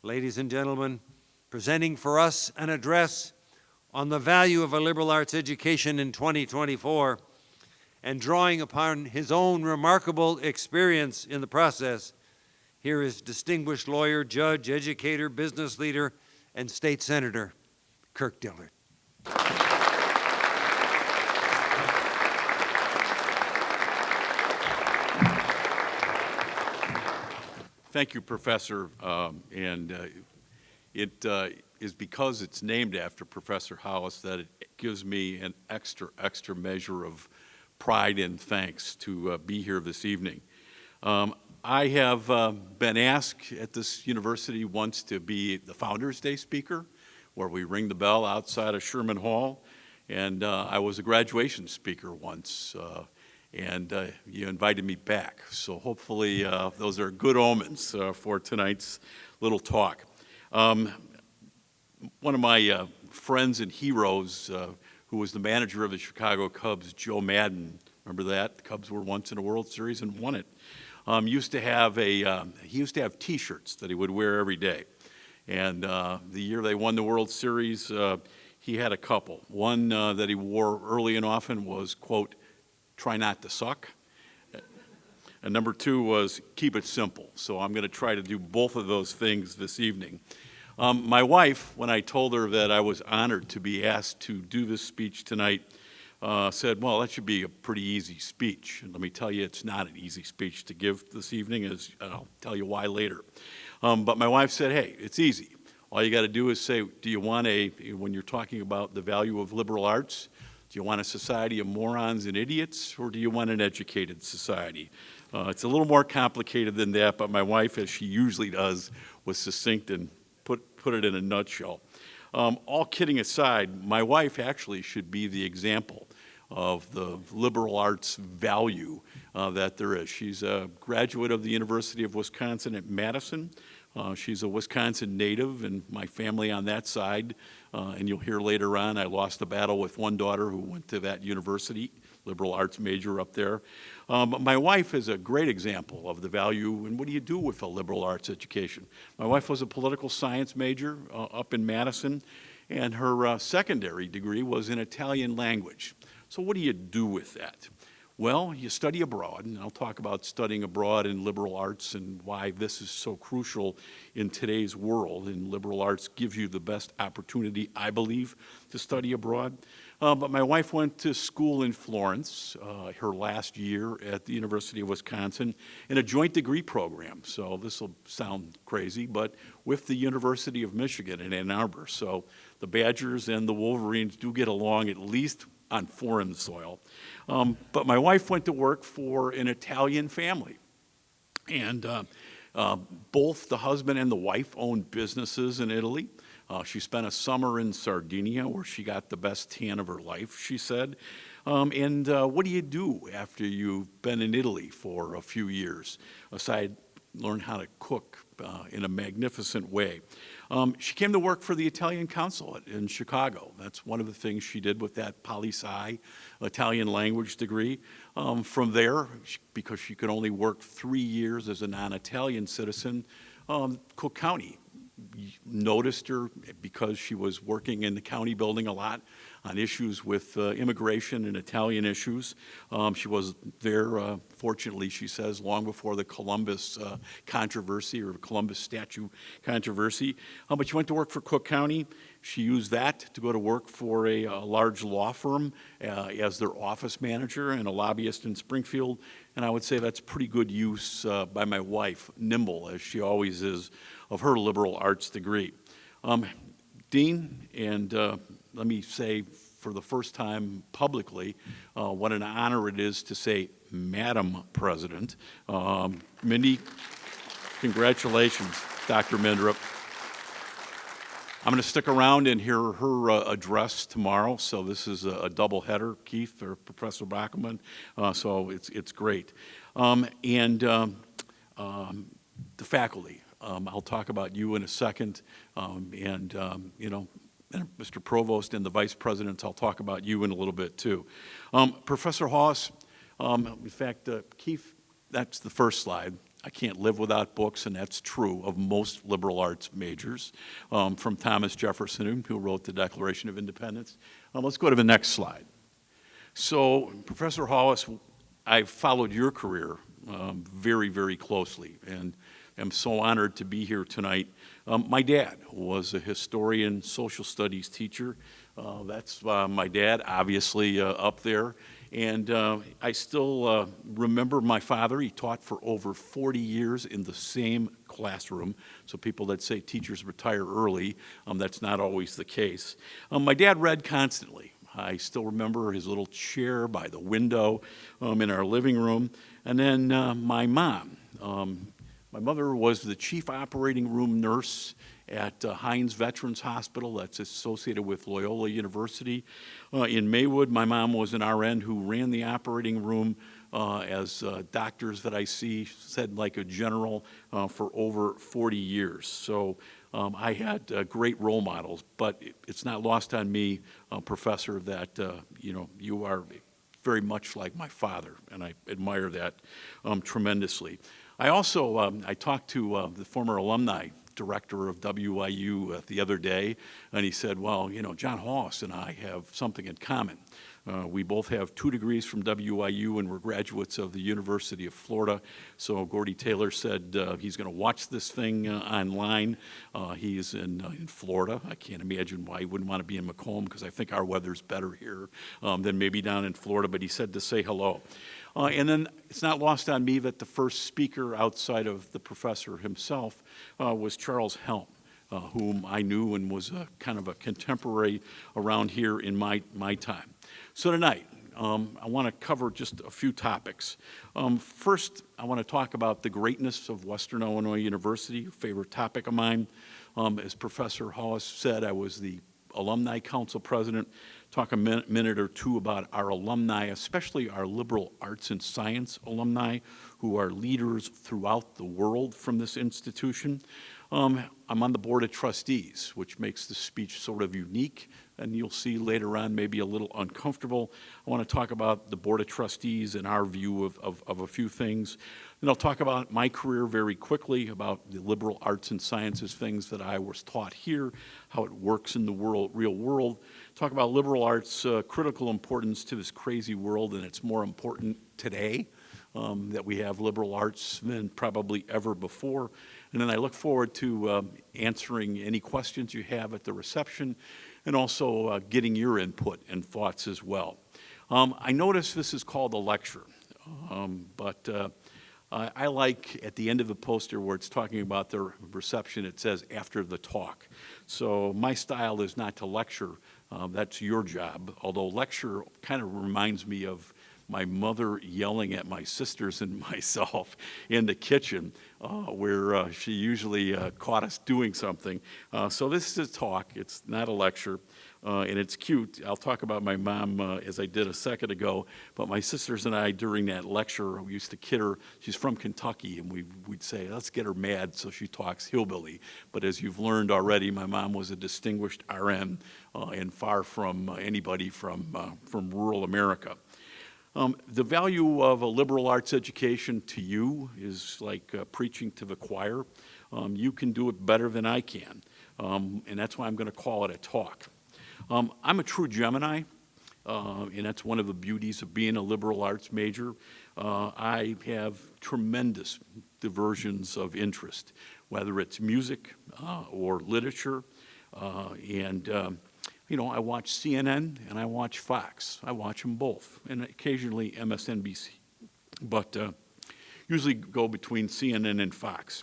ladies and gentlemen, presenting for us an address on the value of a liberal arts education in 2024, and drawing upon his own remarkable experience in the process, here is distinguished lawyer, judge, educator, business leader, and state senator, Kirk Dillard. Thank you, Professor. It is because it's named after Professor Hallwas that it gives me an extra measure of pride and thanks to be here this evening. I have been asked at this university once to be the Founders Day speaker, where we ring the bell outside of Sherman Hall, and I was a graduation speaker once. And you invited me back. So hopefully those are good omens for tonight's little talk. One of my friends and heroes, who was the manager of the Chicago Cubs, Joe Madden, remember that? The Cubs were once in a World Series and won it. He used to have T-shirts that he would wear every day. And the year they won the World Series, he had a couple. One that he wore early and often was, quote, "Try not to suck." And number two was, "Keep it simple." So I'm going to try to do both of those things this evening. My wife, when I told her that I was honored to be asked to do this speech tonight, said, "Well, that should be a pretty easy speech." And let me tell you, it's not an easy speech to give this evening, and I'll tell you why later. But my wife said, "Hey, it's easy. All you got to do is say, do you want when you're talking about the value of liberal arts, do you want a society of morons and idiots, or do you want an educated society?" It's a little more complicated than that, but my wife, as she usually does, was succinct and put it in a nutshell. All kidding aside, my wife actually should be the example of the liberal arts value that there is. She's a graduate of the University of Wisconsin at Madison. She's a Wisconsin native, and my family on that side, and you'll hear later on, I lost the battle with one daughter who went to that university, liberal arts major up there. But my wife is a great example of the value, and what do you do with a liberal arts education? My wife was a political science major up in Madison, and her secondary degree was in Italian language. So what do you do with that? Well, you study abroad, and I'll talk about studying abroad in liberal arts and why this is so crucial in today's world, and liberal arts gives you the best opportunity, I believe, to study abroad. But my wife went to school in Florence, her last year at the University of Wisconsin, in a joint degree program. So this will sound crazy, but with the University of Michigan in Ann Arbor. So the Badgers and the Wolverines do get along, at least on foreign soil. But my wife went to work for an Italian family. And both the husband and the wife owned businesses in Italy. She spent a summer in Sardinia where she got the best tan of her life, she said. And what do you do after you've been in Italy for a few years, aside learn how to cook in a magnificent way? She came to work for the Italian consulate in Chicago. That's one of the things she did with that poli-sci Italian language degree. From there, because she could only work 3 years as a non-Italian citizen, Cook County noticed her because she was working in the county building a lot on issues with immigration and Italian issues. She was there, fortunately, she says, long before the Columbus controversy or Columbus statue controversy. But she went to work for Cook County. She used that to go to work for a large law firm as their office manager and a lobbyist in Springfield. And I would say that's pretty good use by my wife, nimble as she always is, of her liberal arts degree. Dean, and let me say for the first time publicly what an honor it is to say Madam President. Mindy, congratulations, Dr. Mindrup. I'm going to stick around and hear her address tomorrow, so this is a double header, Keith or Professor Bachman, so it's great. The faculty, I'll talk about you in a second, and Mr. Provost and the Vice Presidents, I'll talk about you in a little bit too. Professor Hallwas, in fact, Keith, that's the first slide. I can't live without books, and that's true of most liberal arts majors, from Thomas Jefferson, who wrote the Declaration of Independence. Let's go to the next slide. So, Professor Hallwas, I've followed your career very, very closely, and am so honored to be here tonight. My dad was a historian, social studies teacher. That's my dad, obviously, up there. And I still remember my father. He taught for over 40 years in the same classroom. So people that say teachers retire early, that's not always the case. My dad read constantly. I still remember his little chair by the window in our living room. And then my mom. My mother was the chief operating room nurse at Hines Veterans Hospital that's associated with Loyola University. In Maywood, my mom was an RN who ran the operating room as doctors that I see said like a general for over 40 years. So I had great role models, but it's not lost on me, Professor, that you are very much like my father, and I admire that tremendously. I also, I talked to the former alumni director of WIU the other day, and he said, well, John Hallwas and I have something in common. We both have 2 degrees from WIU, and we're graduates of the University of Florida. So Gordy Taylor said he's going to watch this thing online. He's in Florida. I can't imagine why he wouldn't want to be in Macomb, because I think our weather's better here than maybe down in Florida, but he said to say hello. And then it's not lost on me that the first speaker outside of the professor himself was Charles Helm, whom I knew and was kind of a contemporary around here in my time. So tonight, I want to cover just a few topics. First, I want to talk about the greatness of Western Illinois University, a favorite topic of mine. As Professor Hallwas said, I was the Alumni Council President. Talk a minute or two about our alumni, especially our liberal arts and science alumni, who are leaders throughout the world from this institution. I'm on the Board of Trustees, which makes the speech sort of unique, and you'll see later on maybe a little uncomfortable. I want to talk about the Board of Trustees and our view of a few things. Then I'll talk about my career very quickly, about the liberal arts and sciences things that I was taught here, how it works in the real world. Talk about liberal arts' critical importance to this crazy world, and it's more important today that we have liberal arts than probably ever before. And then I look forward to answering any questions you have at the reception, and also getting your input and thoughts as well. I notice this is called a lecture, but I like at the end of the poster where it's talking about the reception, it says after the talk. So my style is not to lecture, that's your job, although lecture kind of reminds me of my mother yelling at my sisters and myself in the kitchen where she usually caught us doing something. So this is a talk, it's not a lecture, and it's cute. I'll talk about my mom as I did a second ago, but my sisters and I during that lecture, we used to kid her. She's from Kentucky, and we'd say, let's get her mad so she talks hillbilly. But as you've learned already, my mom was a distinguished RN and far from anybody from rural America. The value of a liberal arts education to you is like preaching to the choir. You can do it better than I can, and that's why I'm going to call it a talk. I'm a true Gemini, and that's one of the beauties of being a liberal arts major. I have tremendous diversions of interest, whether it's music or literature, and I watch CNN and I watch Fox. I watch them both, and occasionally MSNBC, but usually go between CNN and Fox.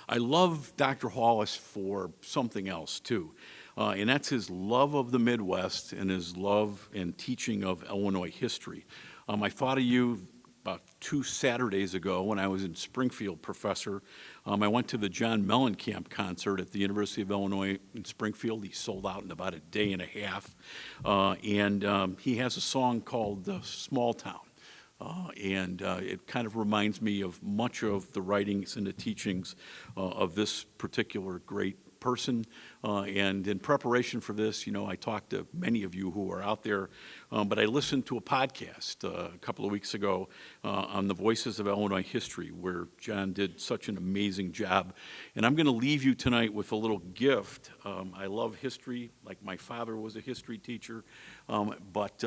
I love Dr. Hallwas for something else, too, and that's his love of the Midwest and his love and teaching of Illinois history. I thought of you about 2 Saturdays ago when I was in Springfield, Professor. I went to the John Mellencamp concert at the University of Illinois in Springfield. He sold out in about a day and a half. And he has a song called Small Town. And it kind of reminds me of much of the writings and the teachings of this particular great person. And in preparation for this, I talked to many of you who are out there, but I listened to a podcast a couple of weeks ago on the Voices of Illinois History, where John did such an amazing job. And I'm going to leave you tonight with a little gift. I love history, like my father was a history teacher, but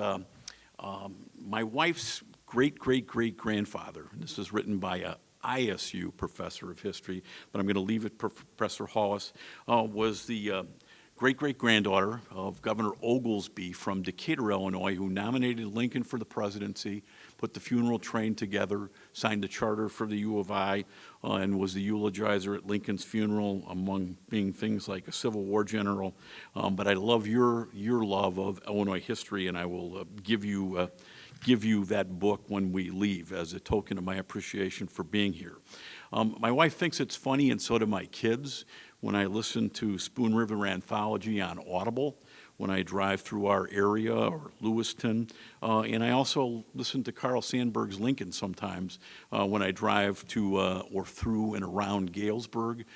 my wife's great-great-great-grandfather, and this is written by a ISU professor of history, but I'm going to leave it Professor Hallwas, was the great-great-granddaughter of Governor Oglesby from Decatur, Illinois, who nominated Lincoln for the presidency, put the funeral train together, signed the charter for the U of I, and was the eulogizer at Lincoln's funeral, among being things like a Civil War general. But I love your love of Illinois history, and I will give you that book when we leave as a token of my appreciation for being here. My wife thinks it's funny, and so do my kids, when I listen to Spoon River Anthology on Audible, when I drive through our area or Lewiston, and I also listen to Carl Sandburg's Lincoln sometimes when I drive to or through and around Galesburg,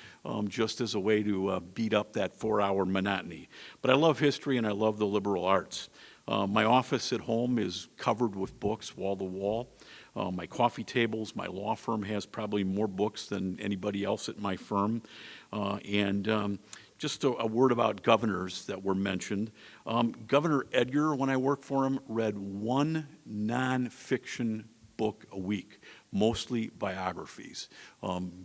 just as a way to beat up that 4-hour monotony. But I love history and I love the liberal arts. My office at home is covered with books, wall to wall. My coffee tables, my law firm has probably more books than anybody else at my firm. Just a word about governors that were mentioned. Governor Edgar, when I worked for him, read one nonfiction book a week, mostly biographies.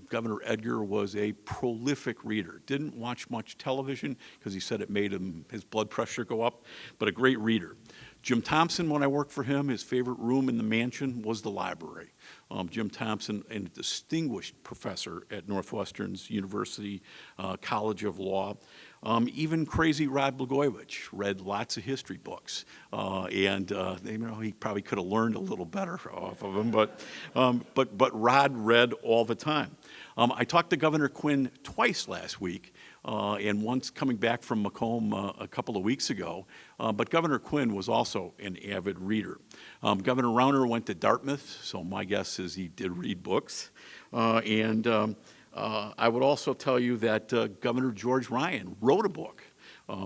Governor Edgar was a prolific reader. Didn't watch much television because he said it made his blood pressure go up, but a great reader. Jim Thompson, when I worked for him, his favorite room in the mansion was the library. Jim Thompson, a distinguished professor at Northwestern's University College of Law. Even crazy Rod Blagojevich read lots of history books, and he probably could have learned a little better off of him, but Rod read all the time. I talked to Governor Quinn twice last week, and once coming back from Macomb a couple of weeks ago, but Governor Quinn was also an avid reader. Governor Rauner went to Dartmouth, so my guess is he did read books, I would also tell you that Governor George Ryan wrote a book.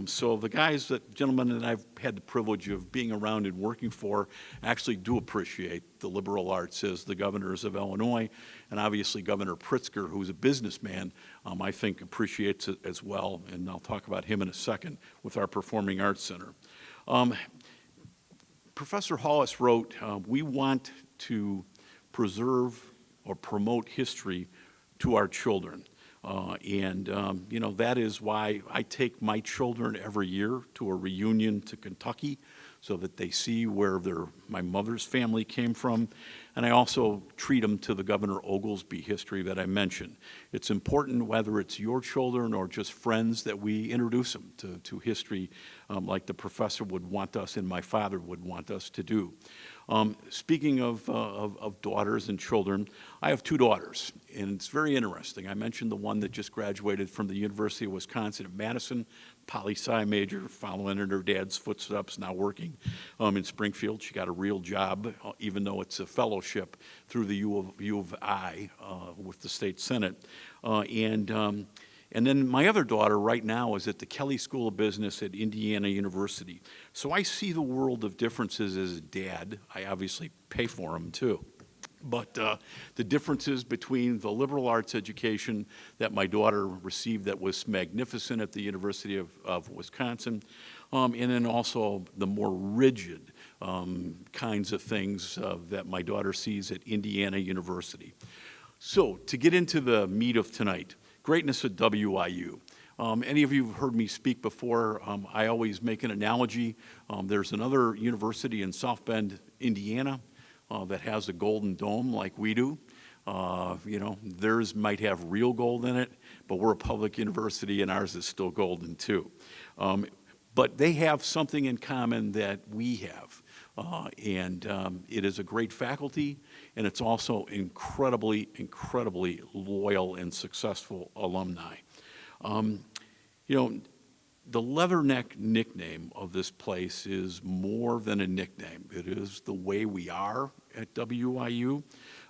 So the gentlemen that I've had the privilege of being around and working for actually do appreciate the liberal arts as the governors of Illinois. And obviously Governor Pritzker, who's a businessman, I think appreciates it as well. And I'll talk about him in a second with our Performing Arts Center. Professor Hallwas wrote, we want to preserve or promote history to our children. That is why I take my children every year to a reunion to Kentucky so that they see where my mother's family came from. And I also treat them to the Governor Oglesby history that I mentioned. It's important, whether it's your children or just friends, that we introduce them to history like the professor would want us and my father would want us to do. Speaking of daughters and children, I have 2 daughters, and it's very interesting. I mentioned the one that just graduated from the University of Wisconsin at Madison, poli-sci major, following in her dad's footsteps, now working in Springfield. She got a real job, even though it's a fellowship through the U of I with the state senate. And then my other daughter right now is at the Kelley School of Business at Indiana University. So I see the world of differences as a dad. I obviously pay for them too. But the differences between the liberal arts education that my daughter received that was magnificent at the University of Wisconsin, and then also the more rigid kinds of things that my daughter sees at Indiana University. So to get into the meat of tonight, greatness at WIU. Any of you who've heard me speak before, I always make an analogy. There's another university in South Bend, Indiana, that has a golden dome like we do. Theirs might have real gold in it, but we're a public university and ours is still golden too. But they have something in common that we have. It is a great faculty, and it's also incredibly, incredibly loyal and successful alumni. The Leatherneck nickname of this place is more than a nickname. It is the way we are at WIU.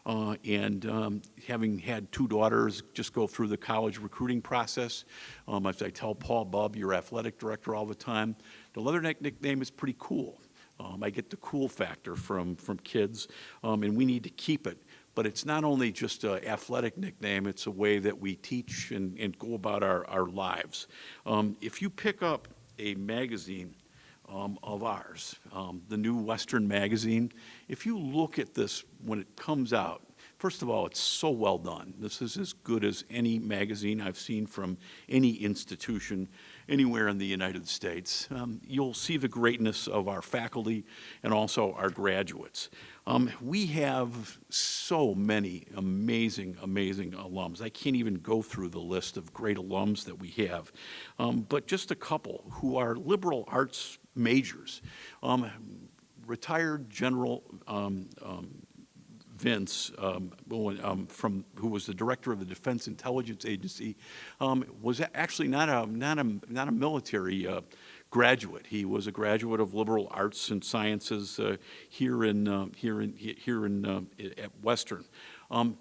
and having had 2 daughters just go through the college recruiting process, as I tell Paul, Bub, your athletic director, all the time, the Leatherneck nickname is pretty cool. I get the cool factor from kids, and we need to keep it. But it's not only just an athletic nickname, it's a way that we teach and go about our lives. If you pick up a magazine of ours, the new Western magazine, if you look at this when it comes out, first of all, it's so well done. This is as good as any magazine I've seen from any institution anywhere in the United States. You'll see the greatness of our faculty and also our graduates. We have so many amazing alums. I can't even go through the list of great alums that we have, but just a couple who are liberal arts majors. Retired General Vince, who was the director of the Defense Intelligence Agency, was actually not a military graduate. He was a graduate of liberal arts and sciences here at Western.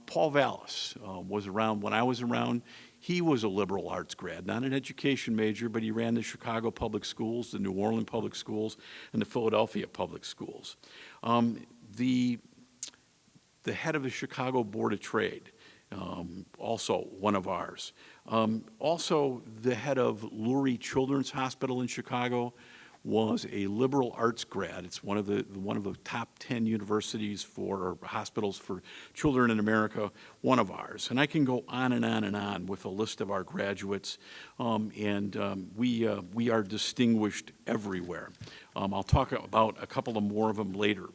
Paul Vallis was around when I was around. He was a liberal arts grad, not an education major, but he ran the Chicago Public Schools, the New Orleans Public Schools, and the Philadelphia Public Schools. The head of the Chicago Board of Trade, also one of ours. Also, the head of Lurie Children's Hospital in Chicago was a liberal arts grad. It's one of the top 10 universities or hospitals for children in America, one of ours. And I can go on and on and on with a list of our graduates, we are distinguished everywhere. I'll talk about a couple of more of them later.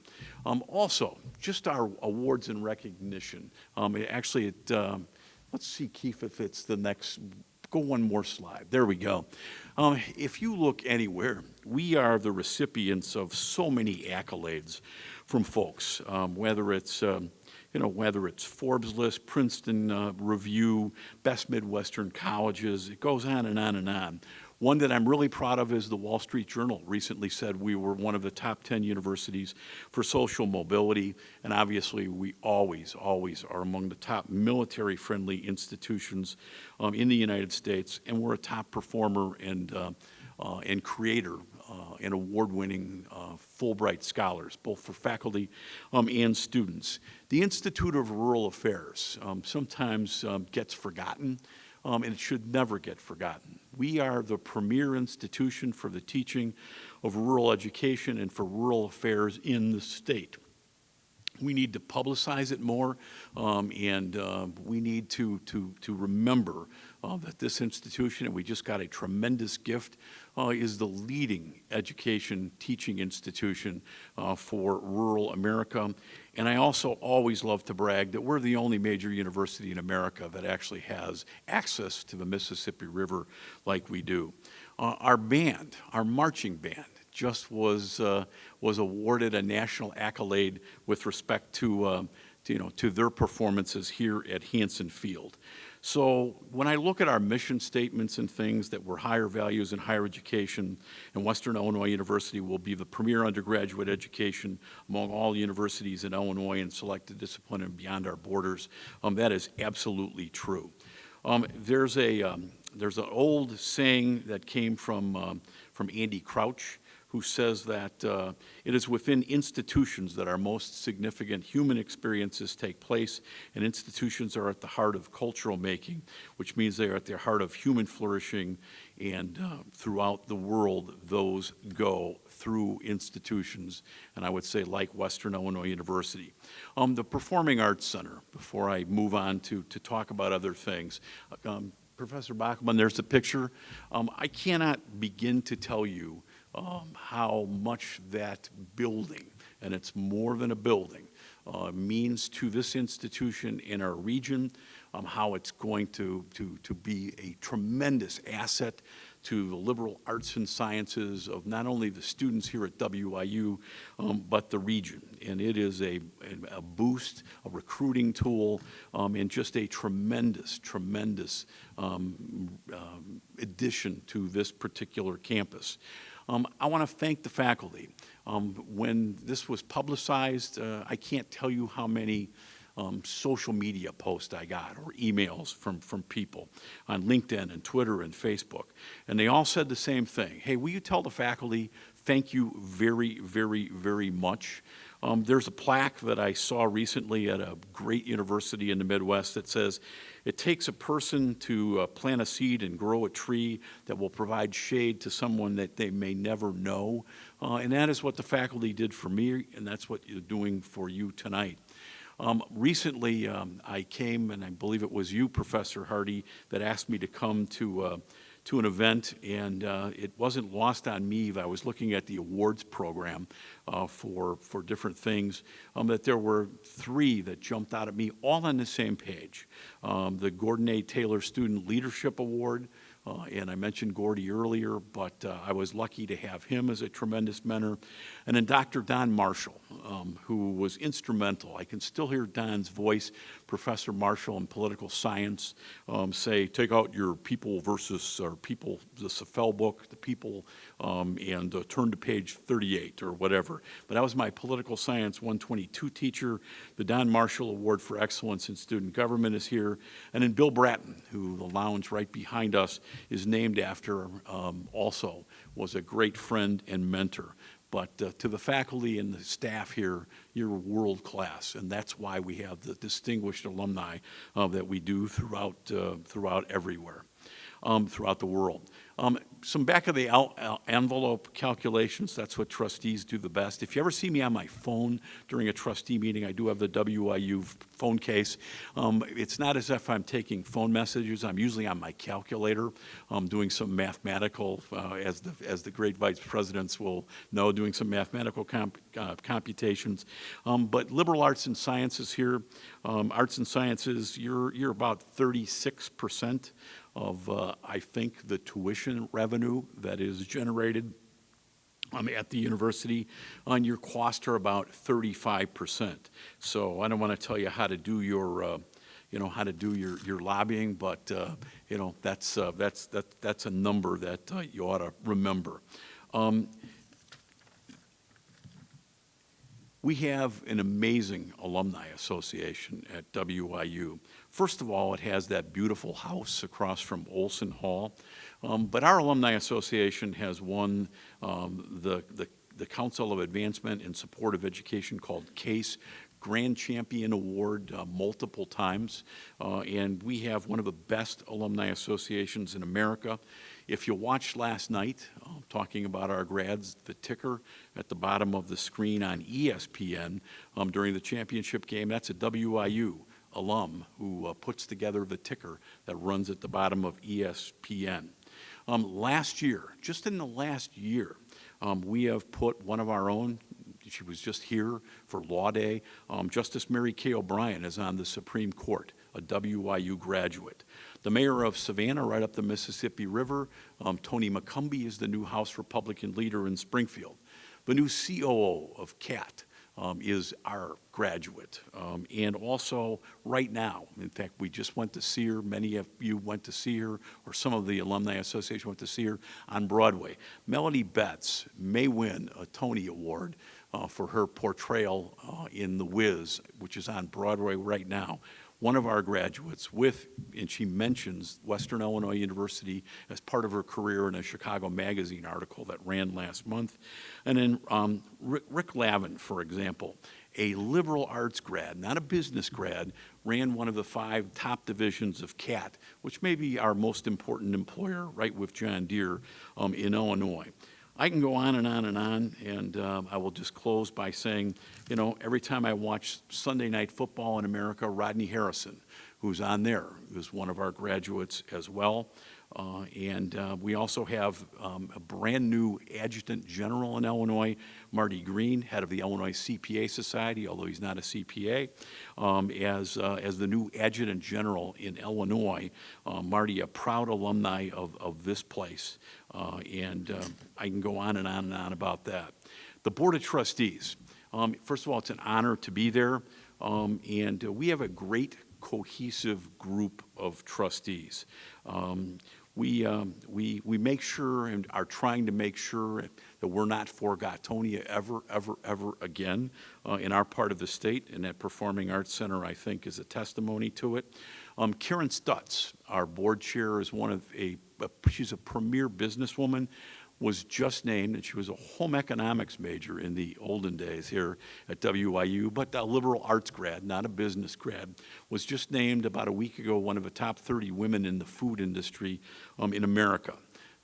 Also, just our awards and recognition. Let's see, Keith, if it's the next. Go one more slide. There we go. If you look anywhere, we are the recipients of so many accolades from folks, whether it's Forbes list, Princeton Review, Best Midwestern Colleges. It goes on and on and on. One that I'm really proud of is the Wall Street Journal recently said we were one of the top 10 universities for social mobility, and obviously we always are among the top military-friendly institutions in the United States, and we're a top performer and creator and award-winning Fulbright scholars, both for faculty and students. The Institute of Rural Affairs sometimes gets forgotten, and it should never get forgotten. We are the premier institution for the teaching of rural education and for rural affairs in the state. We need to publicize it more, and we need to remember that this institution, and we just got a tremendous gift, is the leading education teaching institution for rural America. And I also always love to brag that we're the only major university in America that actually has access to the Mississippi River like we do. Our band, our marching band, just was awarded a national accolade with respect to their performances here at Hansen Field. So when I look at our mission statements and things that were higher values in higher education, and Western Illinois University will be the premier undergraduate education among all universities in Illinois and selected discipline and beyond our borders, that is absolutely true. There's an old saying that came from Andy Crouch, who says that it is within institutions that our most significant human experiences take place, and institutions are at the heart of cultural making, which means they are at the heart of human flourishing, and throughout the world, those go through institutions, and I would say like Western Illinois University. The Performing Arts Center, before I move on to talk about other things, Professor Bachman, there's the picture. I cannot begin to tell you how much that building, and it's more than a building, means to this institution in our region, how it's going to be a tremendous asset to the liberal arts and sciences of not only the students here at WIU, but the region. And it is a boost, a recruiting tool, and just a tremendous addition to this particular campus. I want to thank the faculty. When this was publicized, I can't tell you how many social media post I got or emails from people on LinkedIn and Twitter and Facebook. And they all said the same thing. Hey, will you tell the faculty, thank you very, very, very much. There's a plaque that I saw recently at a great university in the Midwest that says, it takes a person to plant a seed and grow a tree that will provide shade to someone that they may never know. And that is what the faculty did for me, and that's what you're doing for you tonight. Recently, I came, and I believe it was you, Professor Hardy, that asked me to come to an event, and it wasn't lost on me. I was looking at the awards program for different things, that there were 3 that jumped out at me, all on the same page. The Gordon A. Taylor Student Leadership Award, and I mentioned Gordy earlier, but I was lucky to have him as a tremendous mentor. And then Dr. Don Marshall, who was instrumental. I can still hear Don's voice, Professor Marshall in political science, say, take out your people versus, or people, the Safel book, the people, and turn to page 38 or whatever. But that was my political science 122 teacher. The Don Marshall Award for Excellence in Student Government is here. And then Bill Bratton, who the lounge right behind us is named after, also was a great friend and mentor. But to the faculty and the staff here, you're world class, and that's why we have the distinguished alumni that we do throughout everywhere, throughout the world. Some back of the envelope calculations, that's what trustees do the best. If you ever see me on my phone during a trustee meeting, I do have the WIU phone case. It's not as if I'm taking phone messages. I'm usually on my calculator, doing some mathematical, as the great vice presidents will know, doing some mathematical computations. But liberal arts and sciences here, arts and sciences, you're about 36% of, I think, the tuition revenue that is generated at the university. On your costs are about 35%. So I don't want to tell you how to do your, how to do your lobbying, but that's a number that you ought to remember. We have an amazing alumni association at WIU. First of all, it has that beautiful house across from Olson Hall. But our alumni association has won the Council of Advancement in Support of Education called CASE Grand Champion Award multiple times. And we have one of the best alumni associations in America. If you watched last night, talking about our grads, the ticker at the bottom of the screen on ESPN during the championship game, that's a WIU alum who puts together the ticker that runs at the bottom of ESPN. Last year, just in the last year, we have put one of our own, she was just here for Law Day, Justice Mary Kay O'Brien is on the Supreme Court, a WIU graduate. The mayor of Savannah, right up the Mississippi River, Tony McCumbee is the new House Republican leader in Springfield. The new COO of CAT is our graduate. And also right now, in fact, we just went to see her, many of you went to see her, or some of the Alumni Association went to see her on Broadway. Melody Betts may win a Tony Award for her portrayal in The Wiz, which is on Broadway right now. One of our graduates and she mentions Western Illinois University as part of her career in a Chicago Magazine article that ran last month. And then Rick Lavin, for example, a liberal arts grad, not a business grad, ran one of the 5 top divisions of CAT, which may be our most important employer, right with John Deere in Illinois. I can go on and on and on, and I will just close by saying, every time I watch Sunday Night Football in America, Rodney Harrison, who's on there, is one of our graduates as well. And we also have a brand new adjutant general in Illinois, Marty Green, head of the Illinois CPA Society, although he's not a CPA, as the new adjutant general in Illinois. Marty, a proud alumni of this place. And I can go on and on and on about that. The Board of Trustees. First of all, it's an honor to be there. And we have a great cohesive group of trustees. we make sure and are trying to make sure that we're not Forgotonia ever again in our part of the state, and that Performing Arts Center, I think, is a testimony to it. Karen Stutz, our board chair, is she's a premier businesswoman, was just named, and she was a home economics major in the olden days here at WIU, but a liberal arts grad, not a business grad, was just named about a week ago one of the top 30 women in the food industry in America.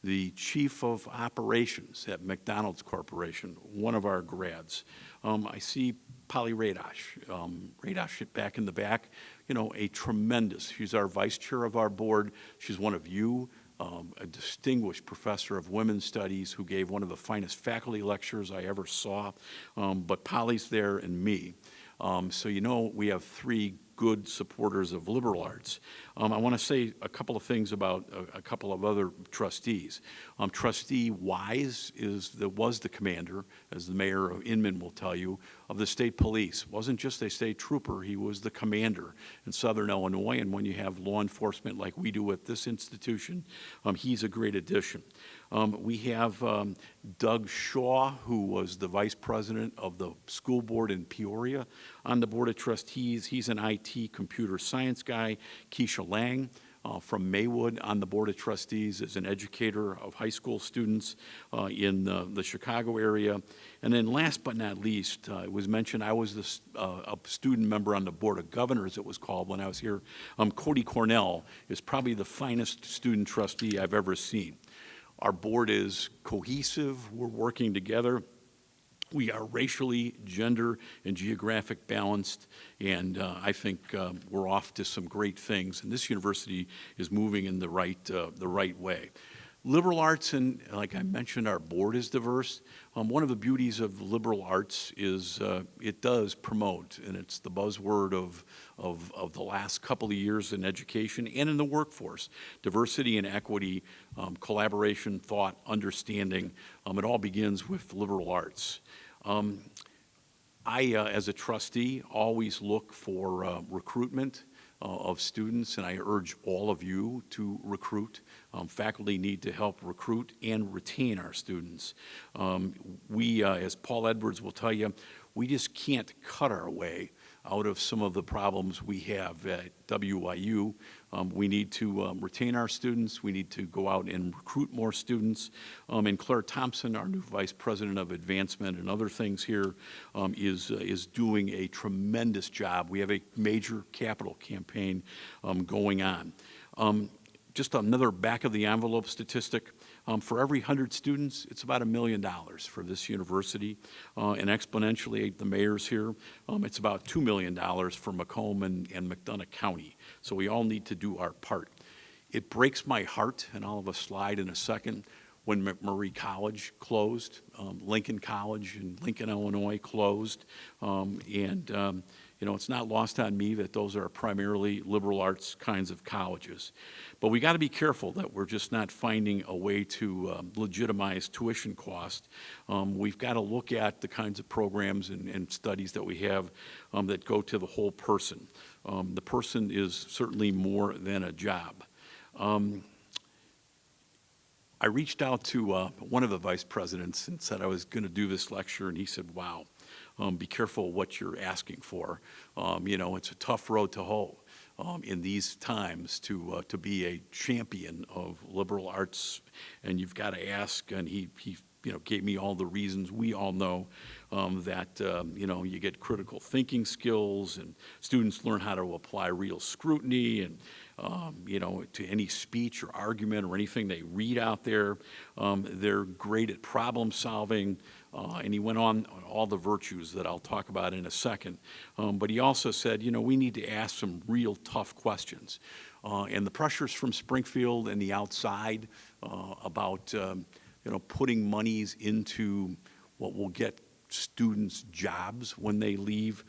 The chief of operations at McDonald's Corporation, one of our grads. I see Polly Radosh. Radosh back in the back, a tremendous, she's our vice chair of our board. She's one of you. A distinguished professor of women's studies who gave one of the finest faculty lectures I ever saw. But Polly's there and me. So we have three good supporters of liberal arts. I want to say a couple of things about a couple of other trustees. Trustee Wise was the commander, as the mayor of Inman will tell you, of the state police. Wasn't just a state trooper, he was the commander in Southern Illinois, and when you have law enforcement like we do at this institution, he's a great addition. We have Doug Shaw, who was the vice president of the school board in Peoria on the board of trustees. He's an IT computer science guy. Keisha Lang from Maywood on the board of trustees is an educator of high school students in the Chicago area. And then last but not least, it was mentioned I was a student member on the board of governors, it was called when I was here. Cody Cornell is probably the finest student trustee I've ever seen. Our board is cohesive. We're working together. We are racially, gender, and geographic balanced, and I think we're off to some great things. And this university is moving in the right way. Liberal arts, and like I mentioned, our board is diverse. One of the beauties of liberal arts is it does promote, and it's the buzzword of the last couple of years in education and in the workforce. Diversity and equity, collaboration, thought, understanding, it all begins with liberal arts. I, as a trustee, always look for recruitment of students, and I urge all of you to recruit. Faculty need to help recruit and retain our students. We, as Paul Edwards will tell you, we just can't cut our way out of some of the problems we have at WIU. We need to retain our students. We need to go out and recruit more students. And Claire Thompson, our new Vice President of Advancement and other things here, is doing a tremendous job. We have a major capital campaign going on. Just another back-of-the-envelope statistic. For every 100 students, it's about $1 million for this university. And exponentially, the mayor's here, it's about $2 million for Macomb and McDonough County. So we all need to do our part. It breaks my heart, and I'll have a slide in a second, when McMurray College closed, Lincoln College in Lincoln, Illinois closed, it's not lost on me that those are primarily liberal arts kinds of colleges. But we got to be careful that we're just not finding a way to legitimize tuition cost. We've got to look at the kinds of programs and studies that we have that go to the whole person. The person is certainly more than a job. I reached out to one of the vice presidents and said I was going to do this lecture, and he said, wow, be careful what you're asking for. It's a tough road to hoe in these times to be a champion of liberal arts, and you've got to ask, and he gave me all the reasons we all know that, you get critical thinking skills, and students learn how to apply real scrutiny, and to any speech or argument or anything they read out there. They're great at problem solving, and he went on all the virtues that I'll talk about in a second. But he also said, we need to ask some real tough questions. And the pressures from Springfield and the outside about, putting monies into what will get students jobs when they leave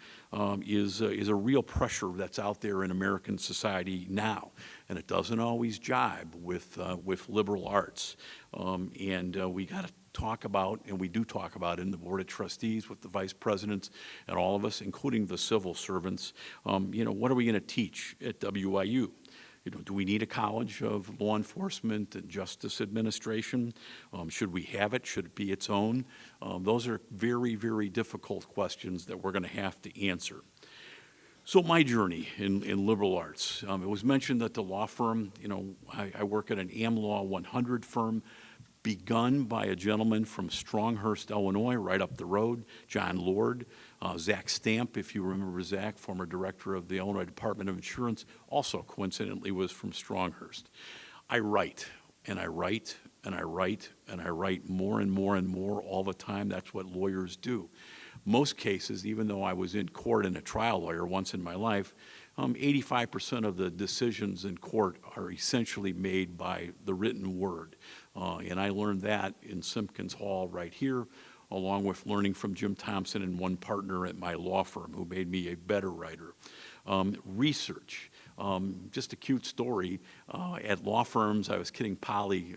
is a real pressure that's out there in American society now, and it doesn't always jibe with liberal arts. We got to talk about, and we do talk about in the Board of Trustees with the vice presidents and all of us, including the civil servants, what are we going to teach at WIU? Do we need a college of law enforcement and justice administration? Should we have it? Should it be its own? Those are very, very difficult questions that we're going to have to answer. So my journey in liberal arts, it was mentioned that the law firm, I work at an AmLaw 100 firm, begun by a gentleman from Stronghurst, Illinois, right up the road, John Lord. Zach Stamp, if you remember Zach, former director of the Illinois Department of Insurance, also coincidentally was from Stronghurst. I write, and I write, and I write, and I write more and more and more all the time. That's what lawyers do. Most cases, even though I was in court and a trial lawyer once in my life, 85% of the decisions in court are essentially made by the written word. And I learned that in Simpkins Hall right here, along with learning from Jim Thompson and one partner at my law firm who made me a better writer. Research. Just a cute story. At law firms, I was kidding Polly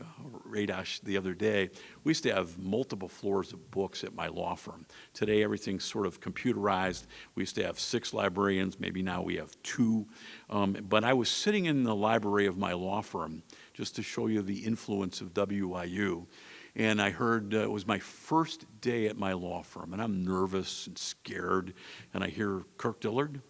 Radosh the other day. We used to have multiple floors of books at my law firm. Today, everything's sort of computerized. We used to have 6 librarians. Maybe now we have 2. But I was sitting in the library of my law firm, just to show you the influence of WIU. And I heard, it was my first day at my law firm, and I'm nervous and scared. And I hear Kirk Dillard.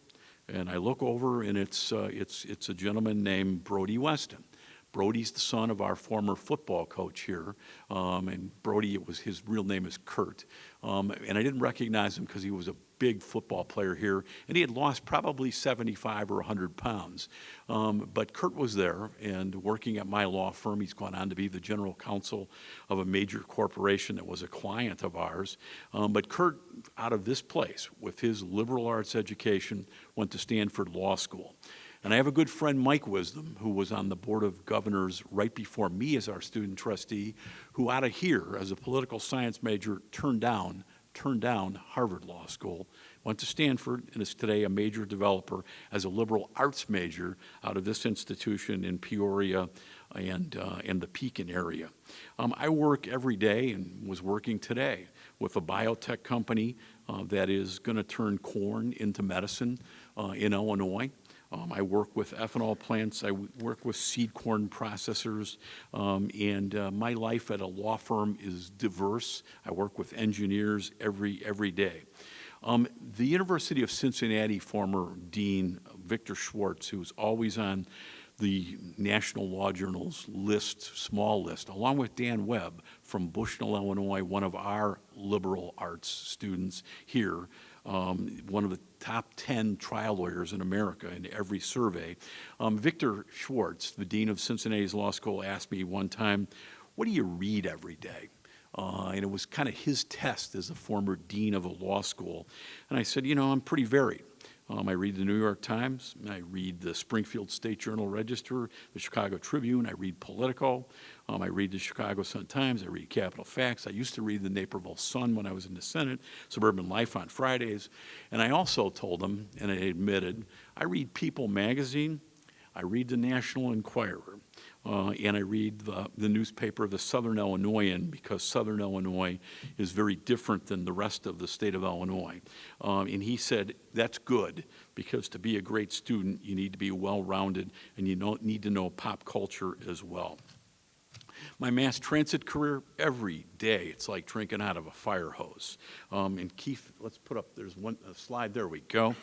And I look over, and it's a gentleman named Brody Weston. Brody's the son of our former football coach here, and Brody, his real name is Kurt. And I didn't recognize him because he was a big football player here, and he had lost probably 75 or 100 pounds. But Kurt was there, and working at my law firm, he's gone on to be the general counsel of a major corporation that was a client of ours. But Kurt, out of this place, with his liberal arts education, went to Stanford Law School. And I have a good friend, Mike Wisdom, who was on the Board of Governors right before me as our student trustee, who out of here, as a political science major, turned down Harvard Law School, went to Stanford, and is today a major developer as a liberal arts major out of this institution in Peoria and the Pekin area. I work every day, and was working today, with a biotech company that is going to turn corn into medicine in Illinois. I work with ethanol plants, I work with seed corn processors, and my life at a law firm is diverse. I work with engineers every day. The University of Cincinnati former dean, Victor Schwartz, who's always on the National Law Journal's small list, along with Dan Webb from Bushnell, Illinois, one of our liberal arts students here, one of the top 10 trial lawyers in America in every survey. Victor Schwartz, the dean of Cincinnati's law school, asked me one time, what do you read every day? And it was kind of his test as a former dean of a law school. And I said, I'm pretty varied. I read the New York Times, I read the Springfield State Journal Register, the Chicago Tribune, I read Politico, I read the Chicago Sun-Times, I read Capital Facts. I used to read the Naperville Sun when I was in the Senate, Suburban Life on Fridays. And I also told them, and I admitted, I read People magazine, I read the National Enquirer, and I read the newspaper, the Southern Illinoisan, because Southern Illinois is very different than the rest of the state of Illinois. And he said, that's good, because to be a great student, you need to be well-rounded, and you need to know pop culture as well. My mass transit career, every day, it's like drinking out of a fire hose. And Keith, let's put up, there's a slide, there we go.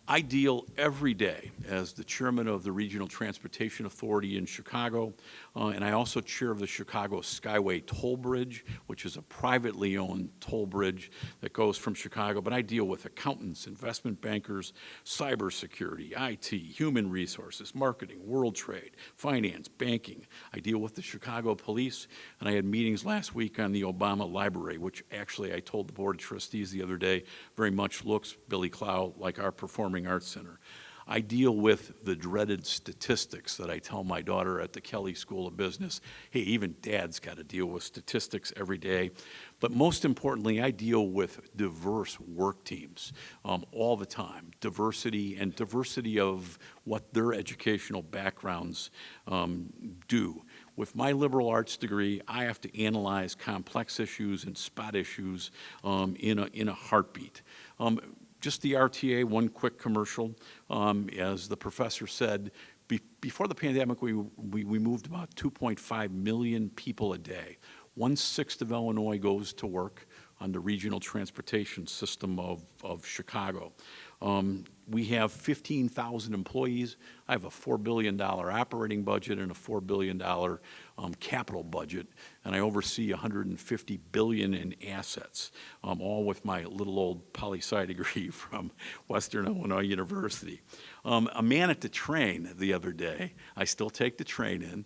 I deal every day as the chairman of the Regional Transportation Authority in Chicago, and I also chair of the Chicago Skyway Toll Bridge, which is a privately owned toll bridge that goes from Chicago. But I deal with accountants, investment bankers, cybersecurity, IT, human resources, marketing, world trade, finance, banking. I deal with the Chicago police, and I had meetings last week on the Obama Library, which actually I told the Board of Trustees the other day very much looks, Billy Clow, like our Performing Arts Center. I deal with the dreaded statistics that I tell my daughter at the Kelley School of Business. Hey, even dad's got to deal with statistics every day. But most importantly, I deal with diverse work teams all the time. Diversity of what their educational backgrounds do. With my liberal arts degree, I have to analyze complex issues and spot issues in a heartbeat. Just the RTA, one quick commercial. As the professor said, before the pandemic, we moved about 2.5 million people a day. 1/6 of Illinois goes to work on the regional transportation system of Chicago. We have 15,000 employees. I have a $4 billion operating budget and a $4 billion capital budget, and I oversee $150 billion in assets, all with my little old poli-sci degree from Western Illinois University. A man at the train the other day, I still take the train in,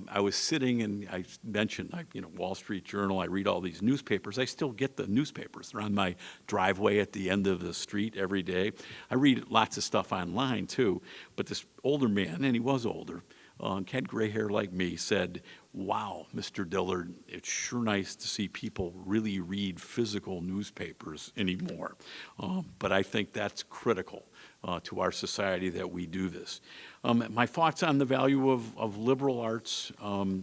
I was sitting and I mentioned, Wall Street Journal, I read all these newspapers. I still get the newspapers. They're on my driveway at the end of the street every day. I read lots of stuff online too, but this older man, and he was older, had gray hair like me, said, "Wow, Mr. Dillard, it's sure nice to see people really read physical newspapers anymore." But I think that's critical to our society that we do this. My thoughts on the value of liberal arts,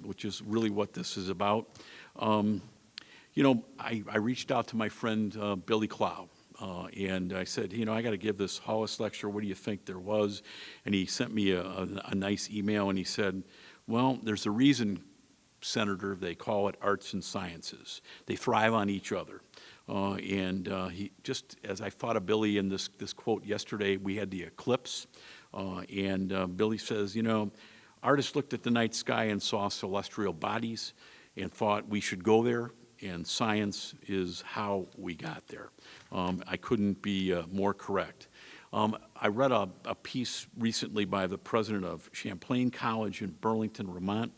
which is really what this is about. I reached out to my friend Billy Clow. And I said, I got to give this Hallwas lecture. What do you think there was? And he sent me a nice email, and he said, well, there's a reason, Senator, they call it arts and sciences. They thrive on each other. He just, as I thought of Billy in this quote yesterday, we had the eclipse, and Billy says, artists looked at the night sky and saw celestial bodies and thought we should go there, and science is how we got there. I couldn't be more correct. I read a piece recently by the president of Champlain College in Burlington, Vermont,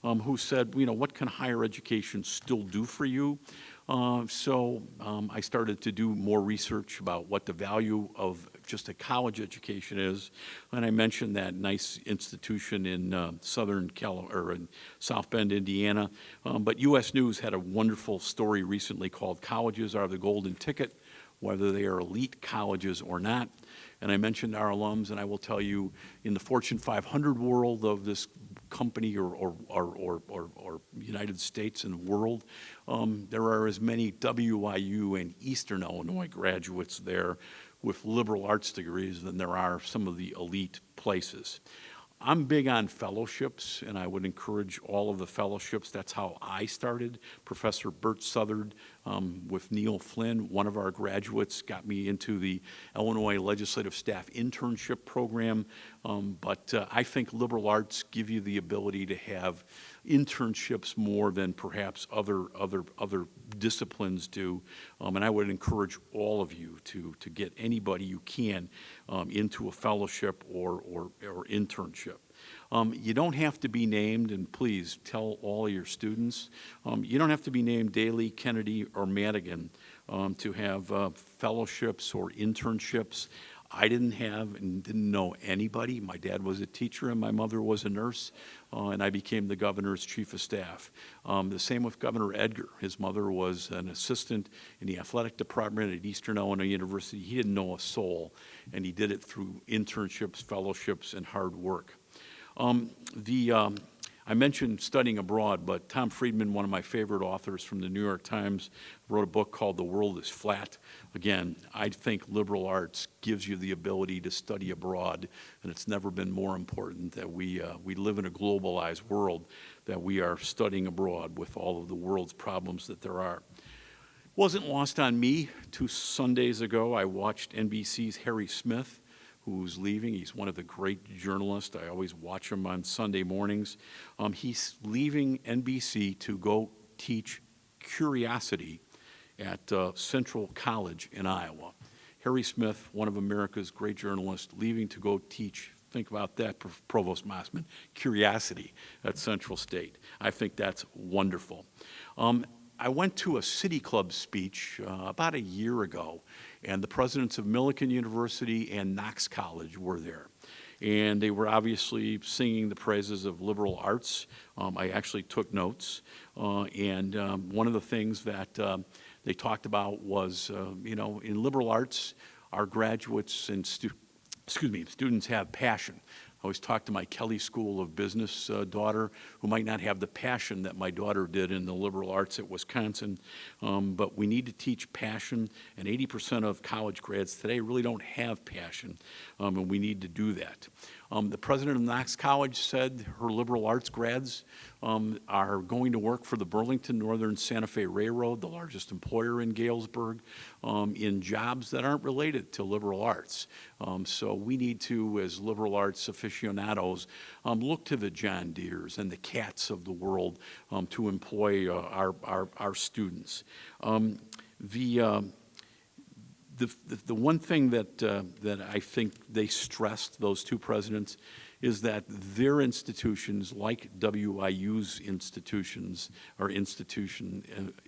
who said, what can higher education still do for you? So I started to do more research about what the value of just a college education is, and I mentioned that nice institution in in South Bend, Indiana. But U.S. News had a wonderful story recently called "Colleges Are the Golden Ticket, Whether They Are Elite Colleges or Not." And I mentioned our alums, and I will tell you, in the Fortune 500 world of this company or United States and world, there are as many WIU and Eastern Illinois graduates there with liberal arts degrees than there are some of the elite places. I'm big on fellowships, and I would encourage all of the fellowships. That's how I started. Professor Bert Southard with Neil Flynn, one of our graduates, got me into the Illinois Legislative Staff Internship Program. But I think liberal arts give you the ability to have internships more than perhaps other disciplines do. And I would encourage all of you to get anybody you can into a fellowship or internship. You don't have to be named, and please tell all your students, you don't have to be named Daly, Kennedy, or Madigan to have fellowships or internships. I didn't have and didn't know anybody. My dad was a teacher and my mother was a nurse, and I became the governor's chief of staff. The same with Governor Edgar. His mother was an assistant in the athletic department at Eastern Illinois University. He didn't know a soul, and he did it through internships, fellowships, and hard work. I mentioned studying abroad, but Tom Friedman, one of my favorite authors from the New York Times, wrote a book called The World is Flat. Again, I think liberal arts gives you the ability to study abroad, and it's never been more important that we live in a globalized world, that we are studying abroad with all of the world's problems that there are. Wasn't lost on me. 2 Sundays ago, I watched NBC's Harry Smith, who's leaving. He's one of the great journalists. I always watch him on Sunday mornings. He's leaving NBC to go teach curiosity at Central College in Iowa. Harry Smith, one of America's great journalists, leaving to go teach, think about that, Provost Mossman, curiosity at Central State. I think that's wonderful. I went to a City Club speech about a year ago, and the presidents of Millikan University and Knox College were there. And they were obviously singing the praises of liberal arts. I actually took notes. And one of the things that they talked about was, in liberal arts, our graduates and students have passion. I always talk to my Kelly School of Business daughter, who might not have the passion that my daughter did in the liberal arts at Wisconsin, but we need to teach passion, and 80% of college grads today really don't have passion, and we need to do that. The president of Knox College said her liberal arts grads are going to work for the Burlington Northern Santa Fe Railroad, the largest employer in Galesburg, in jobs that aren't related to liberal arts. So we need to, as liberal arts aficionados, look to the John Deeres and the Cats of the world to employ our students. The one thing that I think they stressed, those two presidents, is that their institutions, like WIU's institution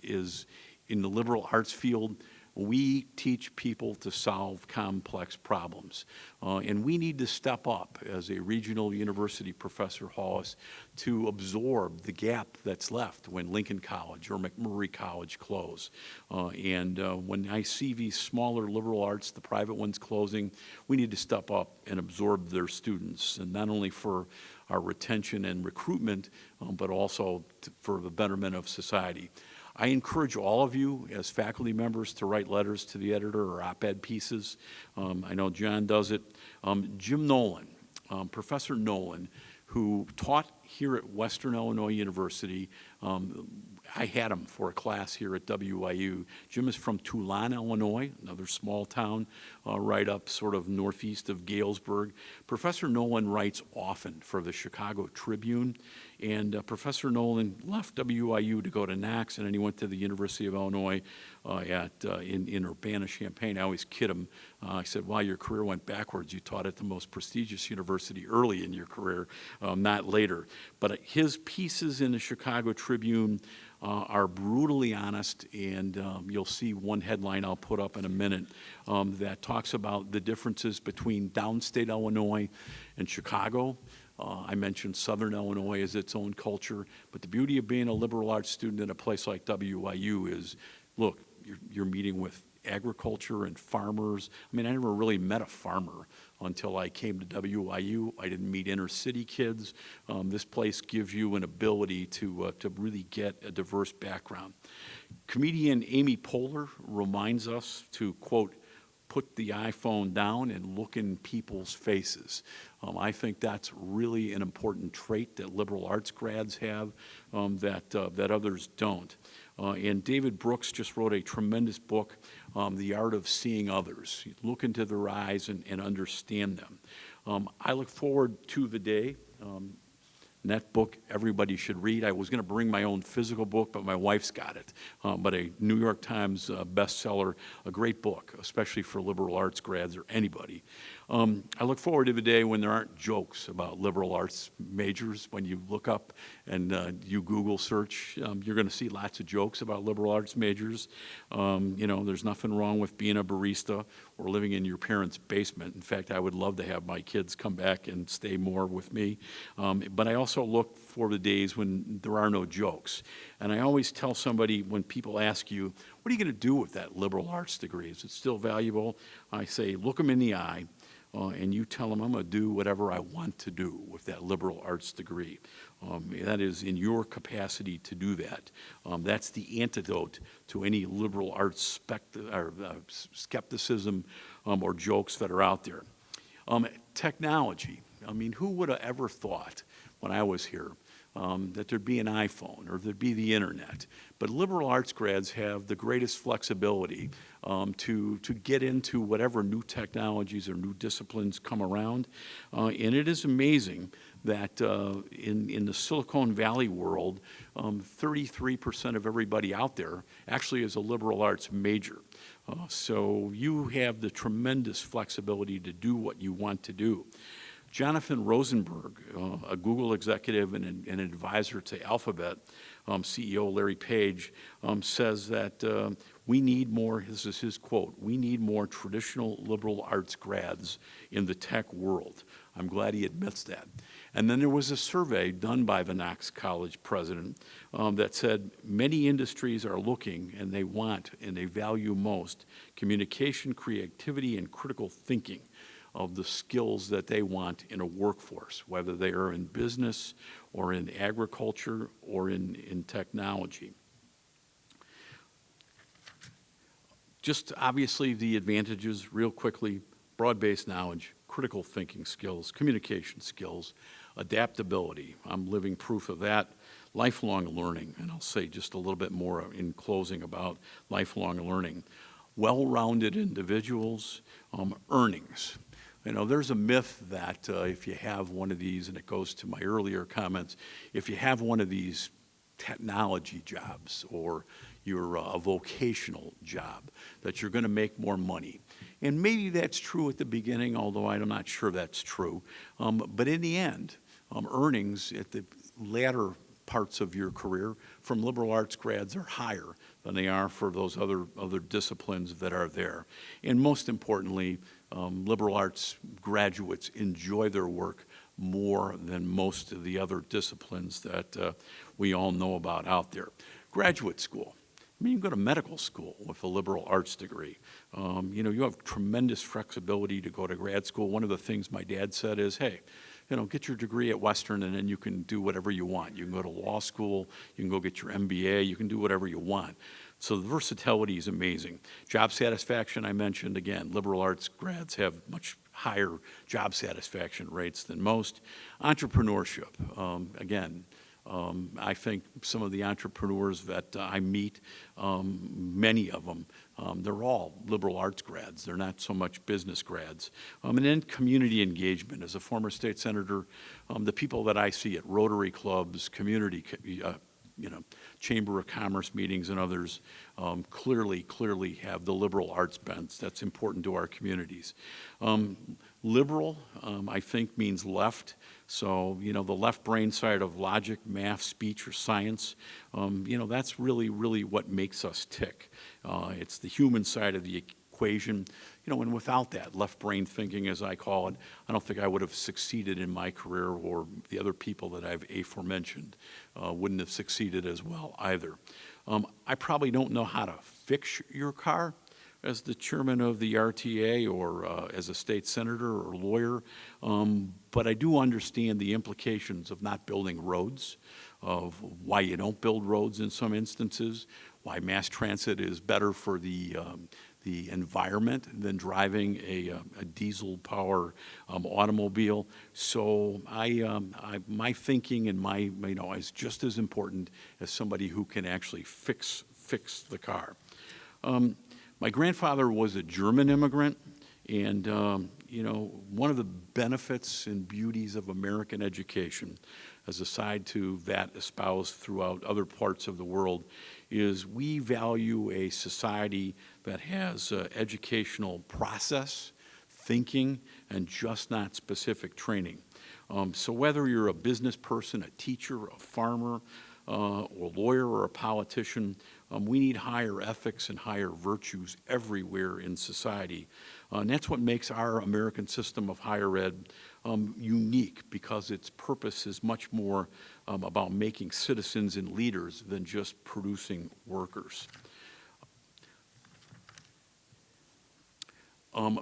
is in the liberal arts field. We teach people to solve complex problems, and we need to step up as a regional university, Professor Hallwas, to absorb the gap that's left when Lincoln College or McMurray College close. When I see these smaller liberal arts, the private ones closing, we need to step up and absorb their students, and not only for our retention and recruitment, but also for the betterment of society. I encourage all of you as faculty members to write letters to the editor or op-ed pieces. I know John does it. Jim Nolan, Professor Nolan, who taught here at Western Illinois University. I had him for a class here at WIU. Jim is from Toulon, Illinois, another small town right up sort of northeast of Galesburg. Professor Nolan writes often for the Chicago Tribune, and Professor Nolan left WIU to go to Knox, and then he went to the University of Illinois in Urbana-Champaign. I always kid him. I said, wow, your career went backwards. You taught at the most prestigious university early in your career, not later. But his pieces in the Chicago Tribune are brutally honest, and you'll see one headline I'll put up in a minute that talks about the differences between downstate Illinois and Chicago. I mentioned Southern Illinois as its own culture, but the beauty of being a liberal arts student in a place like WIU is, look, you're meeting with agriculture and farmers. I mean, I never really met a farmer until I came to WIU. I didn't meet inner city kids. This place gives you an ability to really get a diverse background. Comedian Amy Poehler reminds us to, quote, put the iPhone down and look in people's faces. I think that's really an important trait that liberal arts grads have that others don't. And David Brooks just wrote a tremendous book, The Art of Seeing Others. Look into their eyes and understand them. I look forward to the day. And that book everybody should read. I was going to bring my own physical book, but my wife's got it. But a New York Times bestseller, a great book, especially for liberal arts grads or anybody. I look forward to the day when there aren't jokes about liberal arts majors. When you look up and you Google search, you're going to see lots of jokes about liberal arts majors. You know, there's nothing wrong with being a barista or living in your parents' basement. In fact, I would love to have my kids come back and stay more with me. But I also look for the days when there are no jokes. And I always tell somebody when people ask you, what are you going to do with that liberal arts degree? Is it still valuable? I say, look them in the eye. And you tell them I'm going to do whatever I want to do with that liberal arts degree. That is in your capacity to do that. That's the antidote to any liberal arts skepticism or jokes that are out there. Technology. I mean, who would have ever thought when I was here that there'd be an iPhone or there'd be the internet? But liberal arts grads have the greatest flexibility to get into whatever new technologies or new disciplines come around. And it is amazing that in the Silicon Valley world, 33% of everybody out there actually is a liberal arts major. So you have the tremendous flexibility to do what you want to do. Jonathan Rosenberg, a Google executive and an advisor to Alphabet, CEO Larry Page, says that we need more, this is his quote, we need more traditional liberal arts grads in the tech world. I'm glad he admits that. And then there was a survey done by the Knox College president that said many industries are looking and they want and they value most communication, creativity, and critical thinking. of the skills that they want in a workforce, whether they are in business or in agriculture or in technology. Just obviously the advantages, real quickly: broad-based knowledge, critical thinking skills, communication skills, adaptability. I'm living proof of that. Lifelong learning, and I'll say just a little bit more in closing about lifelong learning. Well-rounded individuals, earnings. You know, there's a myth that if you have one of these, and it goes to my earlier comments, if you have one of these technology jobs or you're a vocational job, that you're going to make more money. And maybe that's true at the beginning, although I'm not sure that's true. But in the end, earnings at the latter parts of your career from liberal arts grads are higher than they are for those other disciplines that are there. And most importantly, liberal arts graduates enjoy their work more than most of the other disciplines that we all know about out there. Graduate school. I mean, you can go to medical school with a liberal arts degree. You know, you have tremendous flexibility to go to grad school. One of the things my dad said is, hey, you know, get your degree at Western and then you can do whatever you want. You can go to law school, you can go get your MBA, you can do whatever you want. So the versatility is amazing. Job satisfaction, I mentioned, again, liberal arts grads have much higher job satisfaction rates than most. Entrepreneurship, again, I think some of the entrepreneurs that I meet, many of them, they're all liberal arts grads. They're not so much business grads. And then community engagement. As a former state senator, the people that I see at Rotary clubs, community, Chamber of Commerce meetings and others clearly have the liberal arts bent. That's important to our communities. Liberal, I think, means left. So, you know, the left brain side of logic, math, speech, or science, you know, that's really what makes us tick. It's the human side of the equation, you know, and without that left brain thinking, as I call it, I don't think I would have succeeded in my career, or the other people that I've aforementioned wouldn't have succeeded as well either. I probably don't know how to fix your car as the chairman of the RTA or as a state senator or lawyer, but I do understand the implications of not building roads, of why you don't build roads in some instances, why mass transit is better for the environment than driving a diesel power automobile. So my thinking and my, you know, is just as important as somebody who can actually fix the car. My grandfather was a German immigrant, and you know, one of the benefits and beauties of American education, as a side to that espoused throughout other parts of the world, is we value a society that has educational process, thinking, and just not specific training. So whether you're a business person, a teacher, a farmer, or a lawyer or a politician, we need higher ethics and higher virtues everywhere in society. And that's what makes our American system of higher ed unique, because its purpose is much more about making citizens and leaders than just producing workers.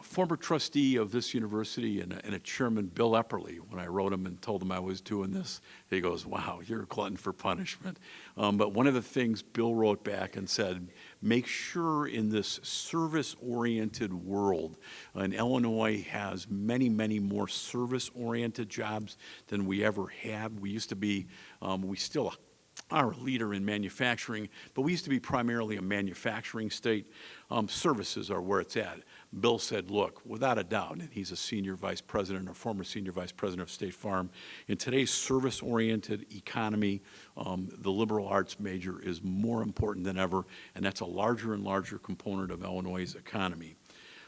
Former trustee of this university and a chairman, Bill Epperly, when I wrote him and told him I was doing this, he goes, wow, you're a glutton for punishment. But one of the things Bill wrote back and said, make sure in this service-oriented world, and Illinois has many more service-oriented jobs than we ever had. We used to be, we still are a leader in manufacturing, but we used to be primarily a manufacturing state. Services are where it's at. Bill said, look, without a doubt, and he's a senior vice president or former senior vice president of State Farm, in today's service-oriented economy, the liberal arts major is more important than ever, and that's a larger and larger component of Illinois' economy.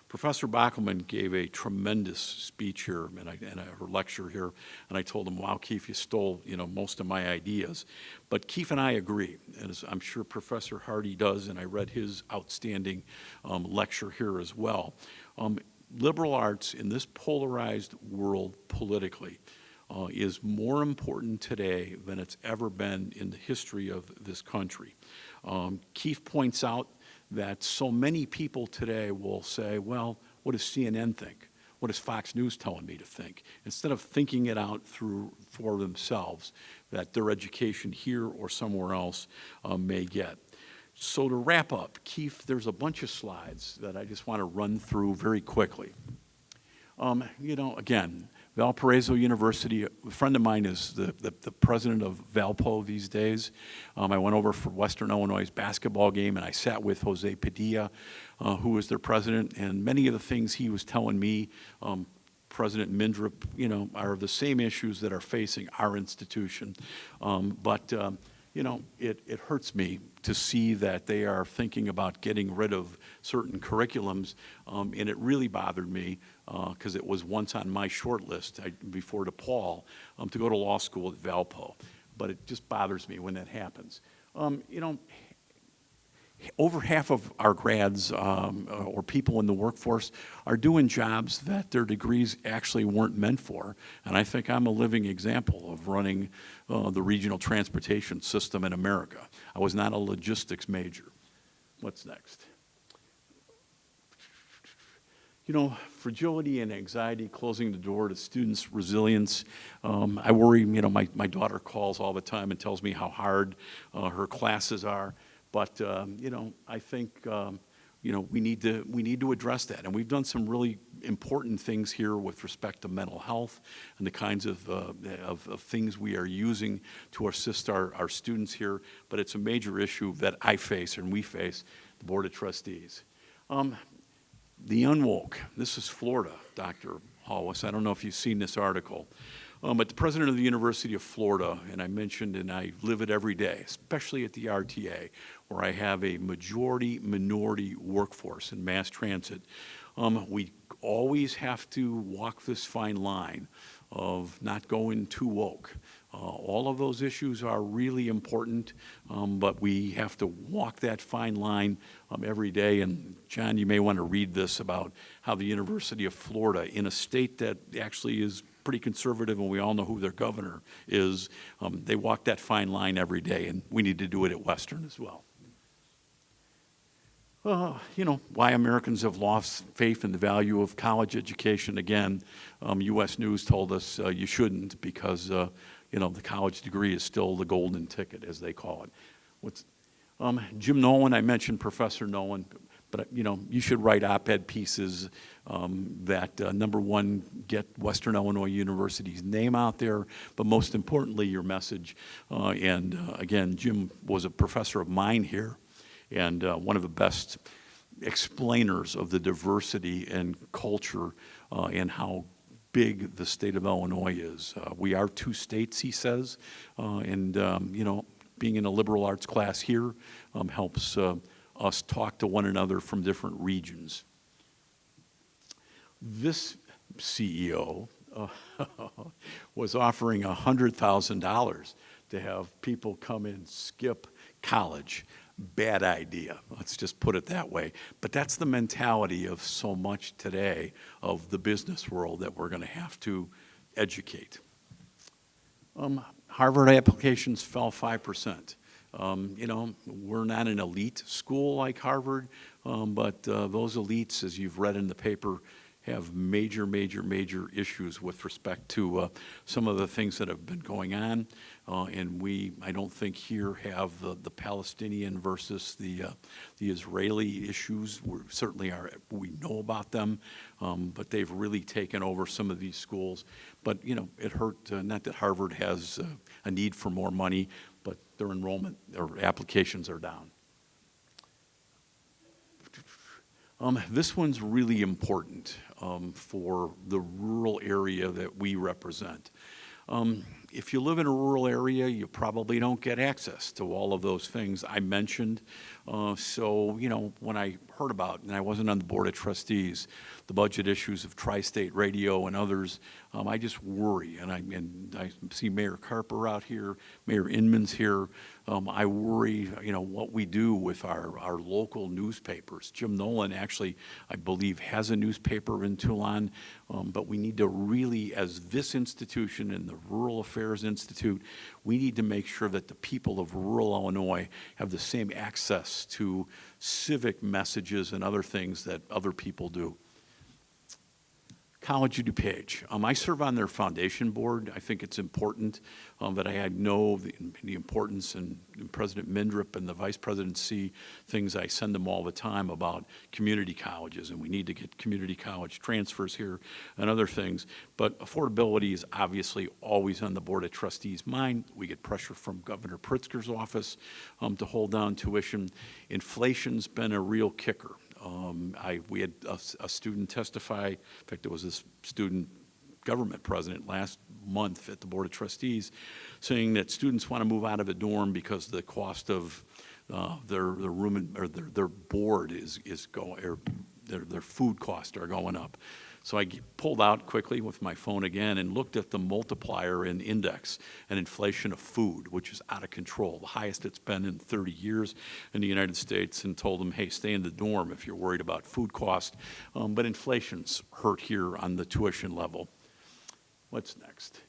Professor Bockelman gave a tremendous speech here and a lecture here, and I told him, wow, Keith, you stole, you know, most of my ideas. But Keith and I agree, as I'm sure Professor Hardy does, and I read his outstanding lecture here as well. Liberal arts in this polarized world politically is more important today than it's ever been in the history of this country. Keith points out that so many people today will say, well, what does CNN think? what is Fox News telling me to think? Instead of thinking it out for themselves, that their education here or somewhere else may get. So to wrap up, Keith, there's a bunch of slides that I just want to run through very quickly. Again, Valparaiso University, a friend of mine is the president of Valpo these days. I went over for Western Illinois' basketball game, and I sat with Jose Padilla, who was their president, and many of the things he was telling me, President Mindrup, are the same issues that are facing our institution. It hurts me to see that they are thinking about getting rid of certain curriculums, and it really bothered me because it was once on my short list before DePaul to go to law school at Valpo. But it just bothers me when that happens. Over half of our grads or people in the workforce are doing jobs that their degrees actually weren't meant for. And I think I'm a living example of running the regional transportation system in America. I was not a logistics major. What's next? Fragility and anxiety, closing the door to students' resilience. I worry, my daughter calls all the time and tells me how hard her classes are. But, I think, we need to address that. And we've done some really important things here with respect to mental health and the kinds of things we are using to assist our students here. But it's a major issue that I face and we face, the Board of Trustees. The unwoke. This is Florida, Dr. Hallwas. I don't know if you've seen this article. But the president of the University of Florida, and I mentioned, and I live it every day, especially at the RTA, where I have a majority-minority workforce in mass transit. We always have to walk this fine line of not going too woke. All of those issues are really important, but we have to walk that fine line every day. And John, you may want to read this about how the University of Florida, in a state that actually is pretty conservative, and we all know who their governor is, they walk that fine line every day, and we need to do it at Western as well. Why Americans have lost faith in the value of college education. Again, U.S. News told us you shouldn't because, the college degree is still the golden ticket, as they call it. Jim Nolan, I mentioned Professor Nolan, but, you should write op-ed pieces that, number one, get Western Illinois University's name out there, but most importantly, your message. Again, Jim was a professor of mine here, and one of the best explainers of the diversity and culture and how big the state of Illinois is. We are two states, he says, and being in a liberal arts class here helps us talk to one another from different regions. This CEO was offering $100,000 to have people come and skip college. Bad idea, let's just put it that way. But that's the mentality of so much today of the business world that we're going to have to educate. Harvard applications fell 5%. We're not an elite school like Harvard, but those elites, as you've read in the paper, have major issues with respect to some of the things that have been going on. And I don't think here have the Palestinian versus the Israeli issues. We know about them, but they've really taken over some of these schools. But, it hurt, not that Harvard has a need for more money, but their enrollment, their applications are down. This one's really important for the rural area that we represent. If you live in a rural area, you probably don't get access to all of those things I mentioned. So, when I heard about, and I wasn't on the Board of Trustees, the budget issues of Tri-State Radio and others, I just worry. And I see Mayor Carper out here, Mayor Inman's here. I worry, what we do with our local newspapers. Jim Nolan actually, I believe, has a newspaper in Toulon, but we need to really, as this institution and the Rural Affairs Institute, we need to make sure that the people of rural Illinois have the same access to civic messages and other things that other people do. College of DuPage. I serve on their foundation board. I think it's important that I know the importance, and President Mindrup and the Vice President see things. I send them all the time about community colleges, and we need to get community college transfers here and other things. But affordability is obviously always on the Board of Trustees' mind. We get pressure from Governor Pritzker's office to hold down tuition. Inflation's been a real kicker. We had a student testify. In fact, there was this student government president last month at the Board of Trustees saying that students want to move out of a dorm because the cost of their room or their board is going, or their food costs are going up. So I pulled out quickly with my phone again and looked at the multiplier and index and inflation of food, which is out of control, the highest it's been in 30 years in the United States, and told them, hey, stay in the dorm if you're worried about food cost. But inflation's hurt here on the tuition level. What's next?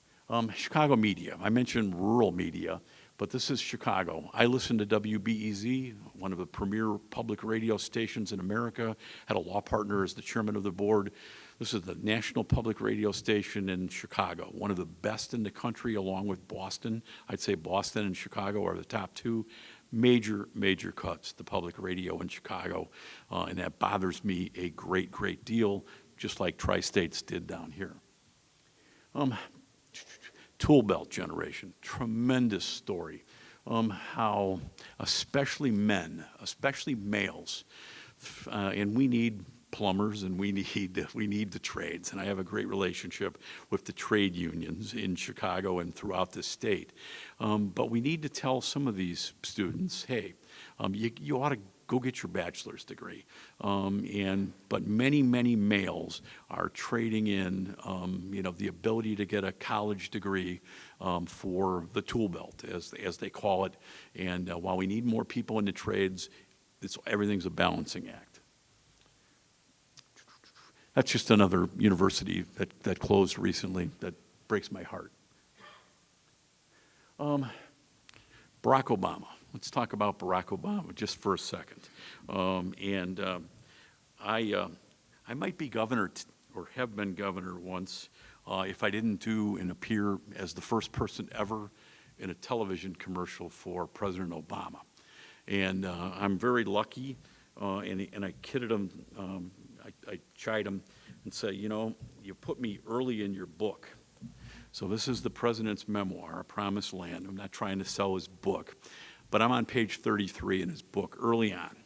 Chicago media. I mentioned rural media, but this is Chicago. I listen to WBEZ, one of the premier public radio stations in America. Had a law partner as the chairman of the board. This is the national public radio station in Chicago, one of the best in the country, along with Boston. I'd say Boston and Chicago are the top two. Major cuts to public radio in Chicago, and that bothers me a great deal, just like Tri-States did down here. Tool belt generation, tremendous story. How especially men, especially males, and we need plumbers, and we need the trades, and I have a great relationship with the trade unions in Chicago and throughout the state. But we need to tell some of these students, hey, you ought to go get your bachelor's degree. But many males are trading in, the ability to get a college degree for the tool belt, as they call it. And while we need more people in the trades, everything's a balancing act. That's just another university that closed recently that breaks my heart. Barack Obama. Let's talk about Barack Obama just for a second. I might be governor or have been governor once if I didn't do and appear as the first person ever in a television commercial for President Obama. And I'm very lucky, and I kidded him, I chide him and say, you put me early in your book. So this is the president's memoir, A Promised Land. I'm not trying to sell his book, but I'm on page 33 in his book early on.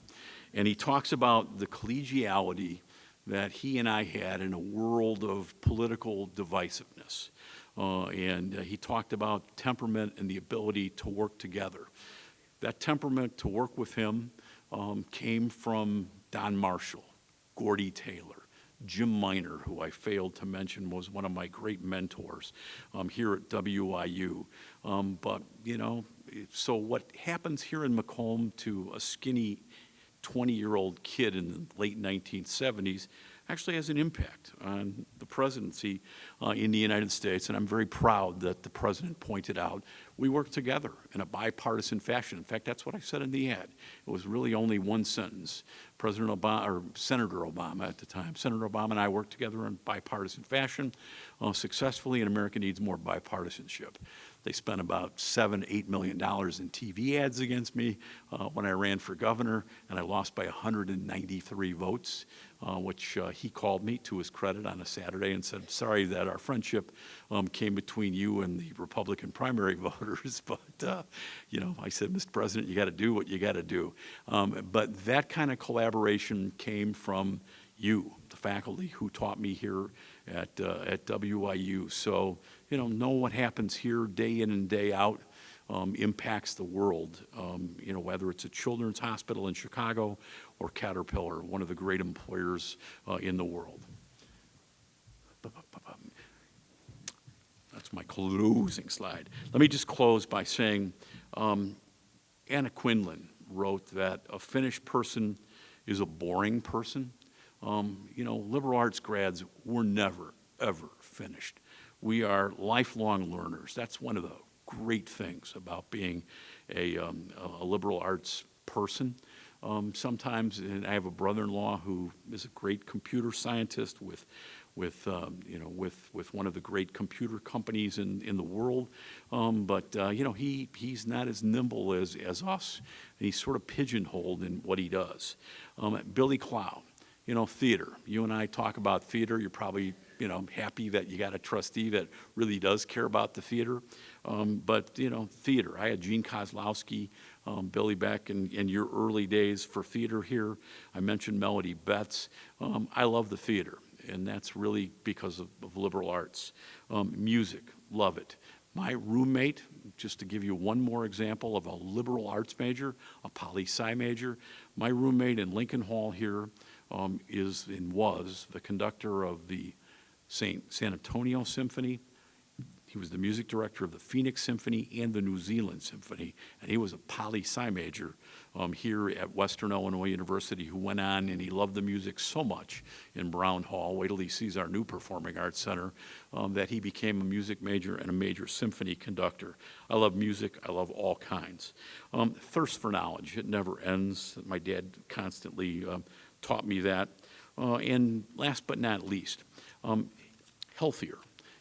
And he talks about the collegiality that he and I had in a world of political divisiveness. And he talked about temperament and the ability to work together. That temperament to work with him came from Don Marshall, Gordy Taylor, Jim Miner, who I failed to mention was one of my great mentors here at WIU. So what happens here in Macomb to a skinny 20-year-old kid in the late 1970s actually has an impact on the presidency in the United States, and I'm very proud that the president pointed out we work together in a bipartisan fashion. In fact, that's what I said in the ad. It was really only one sentence. President Obama, or Senator Obama at the time, Senator Obama and I worked together in bipartisan fashion successfully, and America needs more bipartisanship. They spent about $7-8 million in TV ads against me when I ran for governor, and I lost by 193 votes, which he called me to his credit on a Saturday and said, sorry that our friendship came between you and the Republican primary voters, but, I said, Mr. President, you got to do what you got to do. But that kind of collaboration came from you, the faculty who taught me here at WIU. So, know what happens here day in and day out impacts the world, whether it's a children's hospital in Chicago or Caterpillar, one of the great employers in the world. That's my closing slide. Let me just close by saying Anna Quinlan wrote that a finished person is a boring person. Liberal arts grads, we're never, ever finished. We are lifelong learners. That's one of the great things about being a liberal arts person. Sometimes, and I have a brother-in-law who is a great computer scientist with with one of the great computer companies in the world. He's not as nimble as us. And he's sort of pigeonholed in what he does. Billy Clow, theater. You and I talk about theater. You're probably, happy that you got a trustee that really does care about the theater. Theater. I had Gene Kozlowski, Billy Beck, in your early days for theater here. I mentioned Melody Betts. I love the theater, and that's really because of liberal arts. Music, love it. My roommate, just to give you one more example of a liberal arts major, a poli-sci major, my roommate in Lincoln Hall here is and was the conductor of the San Antonio Symphony. He was the music director of the Phoenix Symphony and the New Zealand Symphony, and he was a poli-sci major here at Western Illinois University, who went on, and he loved the music so much in Brown Hall. Wait till he sees our new Performing Arts Center, that he became a music major and a major symphony conductor. I love music. I love all kinds. Thirst for knowledge. It never ends. My dad constantly taught me that. And last but not least, healthier.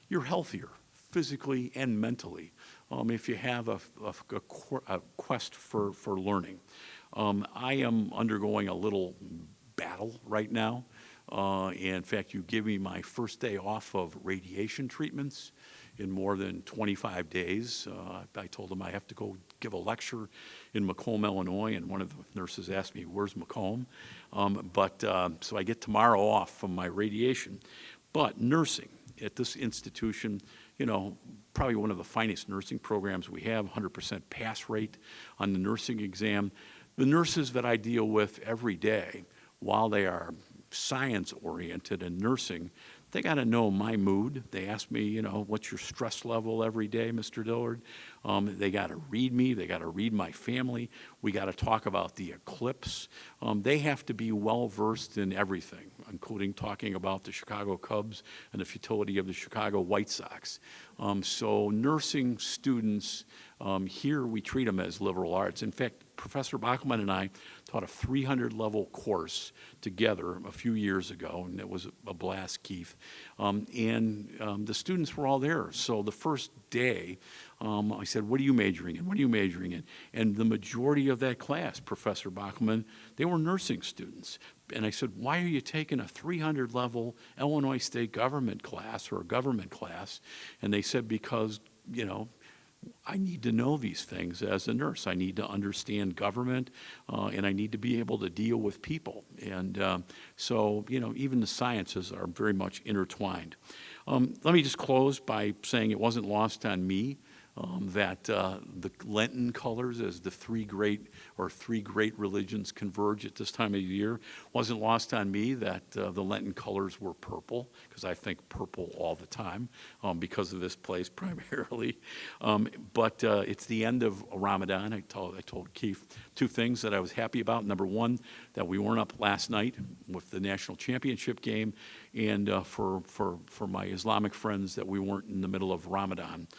You're healthier physically and mentally if you have a quest for learning. I am undergoing a little battle right now. In fact, you give me my first day off of radiation treatments in more than 25 days. I told them I have to go give a lecture in Macomb, Illinois, and one of the nurses asked me, where's Macomb? So I get tomorrow off from my radiation. But nursing at this institution, probably one of the finest nursing programs we have, 100% pass rate on the nursing exam. The nurses that I deal with every day, while they are science-oriented in nursing, they got to know my mood. They ask me, what's your stress level every day, Mr. Dillard? They got to read me. They got to read my family. We got to talk about the eclipse. They have to be well-versed in everything, including talking about the Chicago Cubs and the futility of the Chicago White Sox. So nursing students, here we treat them as liberal arts. In fact, Professor Bachman and I taught a 300-level course together a few years ago, and it was a blast, Keith. The students were all there. So the first day, I said, what are you majoring in? What are you majoring in? And the majority of that class, Professor Bachman, they were nursing students. And I said, why are you taking a 300-level Illinois state government class or a government class? And they said, because, I need to know these things as a nurse. I need to understand government, and I need to be able to deal with people. And so, even the sciences are very much intertwined. Let me just close by saying it wasn't lost on me that the Lenten colors, as the three great religions converge at this time of year, wasn't lost on me that the Lenten colors were purple, because I think purple all the time because of this place primarily. But it's the end of Ramadan. I told Keith two things that I was happy about. Number one, that we weren't up last night with the national championship game, and for my Islamic friends, that we weren't in the middle of Ramadan.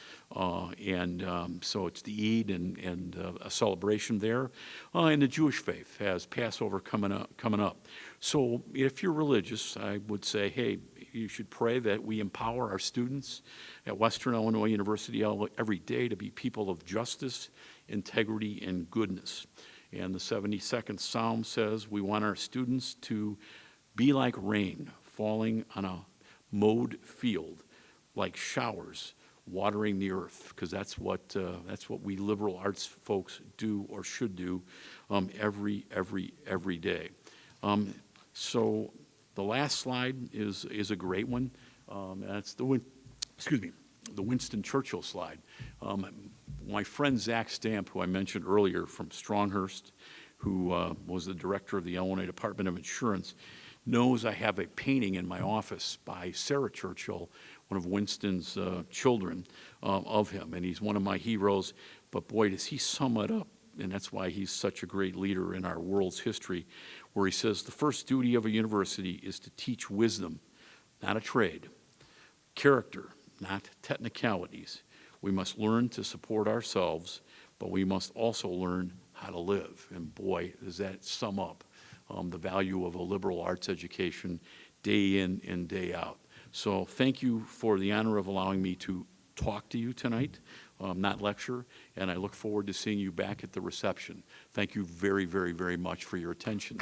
So it's the Eid and a celebration there. And the Jewish faith has Passover coming up. So if you're religious, I would say, hey, you should pray that we empower our students at Western Illinois University every day to be people of justice, integrity, and goodness. And the 72nd Psalm says we want our students to be like rain falling on a mowed field, like showers watering the earth, because that's what we liberal arts folks do or should do every day. So the last slide is a great one. That's the Winston Churchill slide. My friend Zach Stamp, who I mentioned earlier from Stronghurst, who was the director of the Illinois Department of Insurance, knows I have a painting in my office by Sarah Churchill, one of Winston's children, of him. And he's one of my heroes. But boy, does he sum it up. And that's why he's such a great leader in our world's history, where he says the first duty of a university is to teach wisdom, not a trade, character, not technicalities. We must learn to support ourselves, but we must also learn how to live. And boy, does that sum up the value of a liberal arts education day in and day out. So thank you for the honor of allowing me to talk to you tonight, not lecture, and I look forward to seeing you back at the reception. Thank you very, very, very much for your attention.